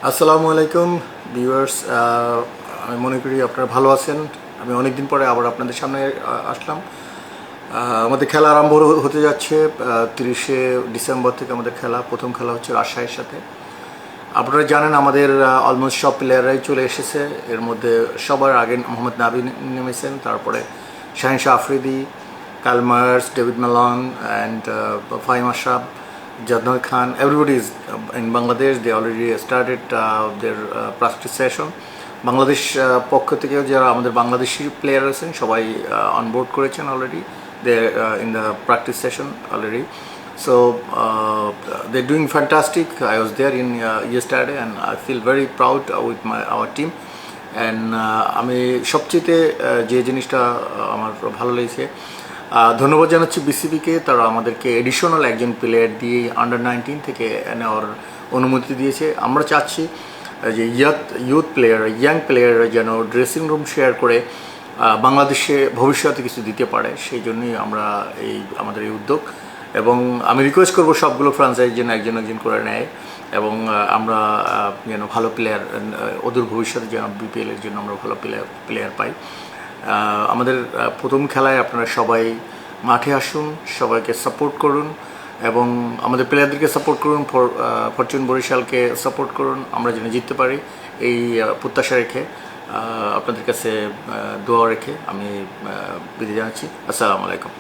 আসসালামু আলাইকুম ভিউয়ার্স। আমি মনে করি আপনারা ভালো আছেন। আমি অনেক দিন পরে আবার আপনাদের সামনে আসলাম। আমাদের খেলা আরম্ভ হতে যাচ্ছে 30শে ডিসেম্বর থেকে। আমাদের প্রথম খেলা হচ্ছে রাজশাহীর সাথে। আপনারা জানেন আমাদের অলমোস্ট সব প্লেয়াররাই চলে এসেছে। এর মধ্যে সবার আগে মোহাম্মদ নাবি নেমেছেন, তারপরে Shaheen Shah Afridi, Kyle Mayers, David Malan and Faheem Ashraf, Jadnal Khan. Everybody is in Bangladesh. They already started their practice session. Bangladesh পক্ষ থেকেও যারা আমাদের বাংলাদেশি প্লেয়ার আছেন সবাই অনবোর্ড করেছেন already. They in the practice session already. So they're doing fantastic. I was there in yesterday and I feel very proud with our team. And আমি সবচেয়ে যে জিনিসটা আমার ভালো লেগেছে, ধন্যবাদ জানাচ্ছি বিসিবিকে। তারা আমাদেরকে এডিশনাল একজন প্লেয়ার দিয়ে আন্ডার-19 থেকে নেওয়ার অনুমতি দিয়েছে। আমরা চাচ্ছি যে ইয়ুথ প্লেয়ার, ইয়াং প্লেয়াররা যেন ড্রেসিং রুম শেয়ার করে বাংলাদেশে ভবিষ্যতে কিছু দিতে পারে, সেই জন্যই আমরা আমাদের এই উদ্যোগ। এবং আমি রিকোয়েস্ট করবো সবগুলো ফ্রাঞ্চাইজ যেন একজন একজন করে নেয় এবং আমরা যেন ভালো প্লেয়ার, অদূর ভবিষ্যতে যেন বিপিএলের জন্য আমরা ভালো প্লেয়ার পাই। আমাদের প্রথম খেলায় আপনারা সবাই মাঠে আসুন, সবাইকে সাপোর্ট করুন এবং আমাদের প্লেয়ারদেরকে সাপোর্ট করুন, ফরচুন বরিশালকে সাপোর্ট করুন, আমরা যেন জিততে পারি এই প্রত্যাশা রেখে আপনাদের কাছে দোয়া রেখে আমি বিদায় জানাচ্ছি। আসসালামু আলাইকুম।